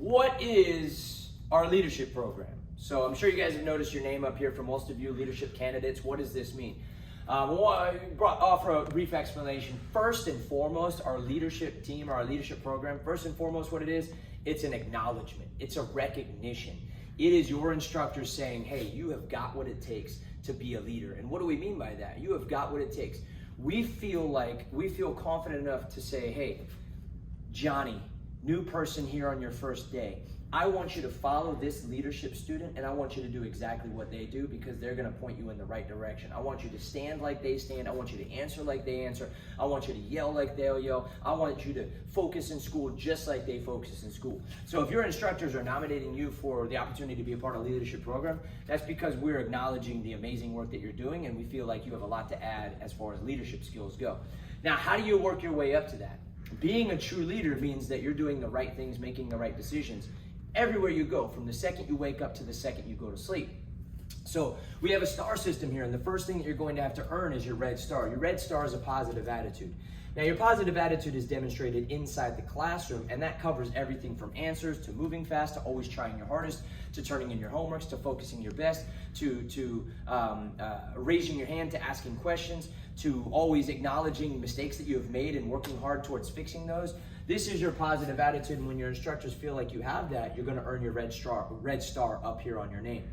what is our leadership program? So I'm sure you guys have noticed your name up here for most of you leadership candidates. What does this mean? Offer a brief explanation. First and foremost, our leadership team, our leadership program, first and foremost what it is, it's an acknowledgement. It's a recognition. It is your instructors saying, hey, you have got what it takes to be a leader. And what do we mean by that? You have got what it takes. We feel confident enough to say, hey, Johnny, new person here on your first day. I want you to follow this leadership student and I want you to do exactly what they do because they're going to point you in the right direction. I want you to stand like they stand. I want you to answer like they answer. I want you to yell like they'll yell. I want you to focus in school just like they focus in school. So if your instructors are nominating you for the opportunity to be a part of the leadership program, that's because we're acknowledging the amazing work that you're doing and we feel like you have a lot to add as far as leadership skills go. Now, how do you work your way up to that? Being a true leader means that you're doing the right things, making the right decisions everywhere you go, from the second you wake up to the second you go to sleep. So we have a star system here, and the first thing that you're going to have to earn is your red star. Your red star is a positive attitude. Now, your positive attitude is demonstrated inside the classroom, and that covers everything from answers to moving fast to always trying your hardest to turning in your homeworks to focusing your best to raising your hand to asking questions to always acknowledging mistakes that you have made and working hard towards fixing those. This is your positive attitude, and when your instructors feel like you have that, you're going to earn your red star up here on your name.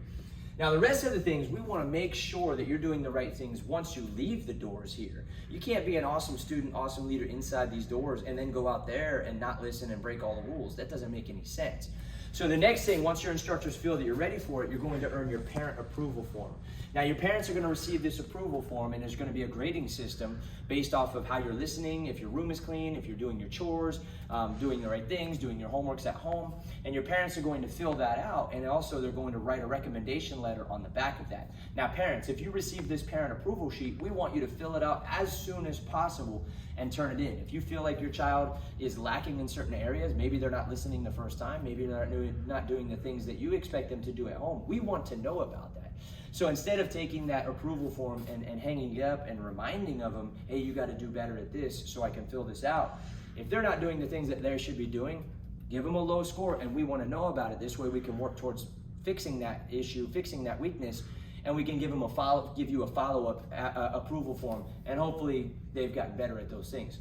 Now, the rest of the things, we want to make sure that you're doing the right things once you leave the doors here. You can't be an awesome student, awesome leader inside these doors and then go out there and not listen and break all the rules. That doesn't make any sense. So the next thing, once your instructors feel that you're ready for it, you're going to earn your parent approval form. Now, your parents are going to receive this approval form, and there's going to be a grading system based off of how you're listening, if your room is clean, if you're doing your chores, doing the right things, doing your homeworks at home. And your parents are going to fill that out, and also they're going to write a recommendation letter on the back of that. Now, parents, if you receive this parent approval sheet, we want you to fill it out as soon as possible and turn it in. If you feel like your child is lacking in certain areas, maybe they're not listening the first time, maybe they're not doing the things that you expect them to do at home, we want to know about that. So instead of taking that approval form and hanging it up and reminding of them, hey, you got to do better at this so I can fill this out. If they're not doing the things that they should be doing, give them a low score, and we want to know about it. This way we can work towards fixing that issue, fixing that weakness, and we can give you a follow-up approval form, and hopefully they've gotten better at those things.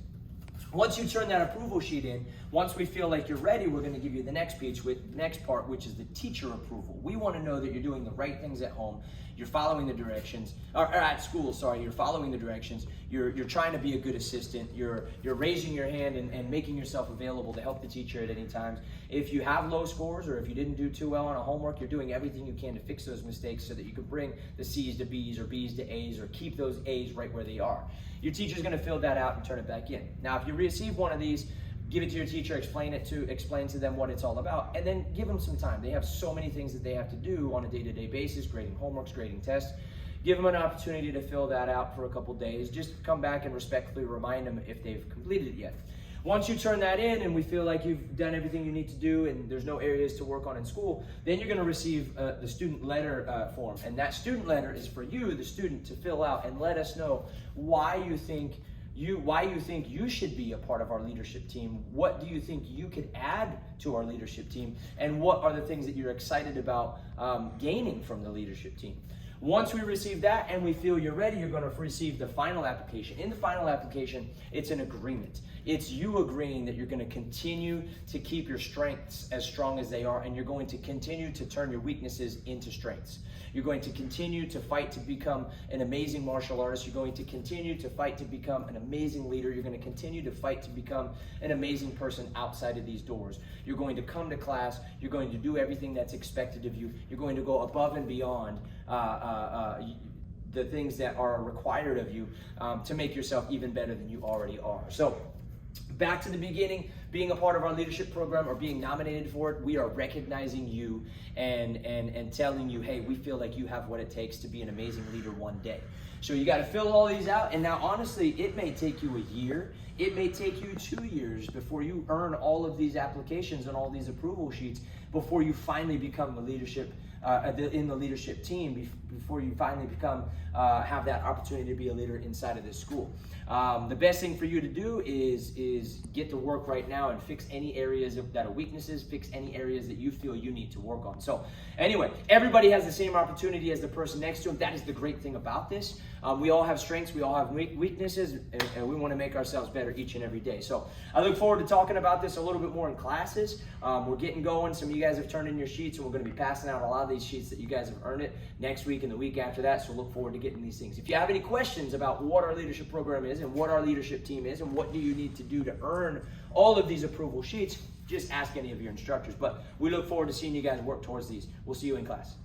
Once you turn that approval sheet in, once we feel like you're ready, we're going to give you the next part, which is the teacher approval. We want to know that you're doing the right things at home, you're following the directions, or at school, sorry, you're following the directions, you're trying to be a good assistant, you're raising your hand and making yourself available to help the teacher at any time. If you have low scores or if you didn't do too well on a homework, you're doing everything you can to fix those mistakes so that you can bring the C's to B's or B's to A's or keep those A's right where they are. Your teacher's going to fill that out and turn it back in. Now, if you receive one of these, give it to your teacher, explain to them what it's all about, and then give them some time. They have so many things that they have to do on a day-to-day basis, grading homeworks, grading tests. Give them an opportunity to fill that out for a couple days. Just come back and respectfully remind them if they've completed it yet. Once you turn that in and we feel like you've done everything you need to do and there's no areas to work on in school, then you're going to receive the student letter form. And that student letter is for you, the student, to fill out and let us know why you think you should be a part of our leadership team. What do you think you could add to our leadership team? And what are the things that you're excited about gaining from the leadership team? Once we receive that and we feel you're ready, you're going to receive the final application. In the final application, it's an agreement. It's you agreeing that you're going to continue to keep your strengths as strong as they are, and you're going to continue to turn your weaknesses into strengths. You're going to continue to fight to become an amazing martial artist. You're going to continue to fight to become an amazing leader. You're going to continue to fight to become an amazing person outside of these doors. You're going to come to class. You're going to do everything that's expected of you. You're going to go above and beyond the things that are required of you to make yourself even better than you already are. So back to the beginning, being a part of our leadership program or being nominated for it, we are recognizing you and telling you, hey, we feel like you have what it takes to be an amazing leader one day. So you got to fill all these out, and now honestly, it may take you a year, it may take you 2 years before you earn all of these applications and all these approval sheets before you finally become the leadership in the leadership team, before you finally have that opportunity to be a leader inside of this school. The best thing for you to do is get to work right now. now and fix any areas that are weaknesses, fix any areas that you feel you need to work on. So anyway, everybody has the same opportunity as the person next to him. That is the great thing about this. We all have strengths, we all have weaknesses, and we want to make ourselves better each and every day. So I look forward to talking about this a little bit more in classes. We're getting going. Some of you guys have turned in your sheets, and we're going to be passing out a lot of these sheets that you guys have earned it next week and the week after that. So look forward to getting these things. If you have any questions about what our leadership program is and what our leadership team is and what do you need to do to earn all of these approval sheets, just ask any of your instructors. But we look forward to seeing you guys work towards these. We'll see you in class.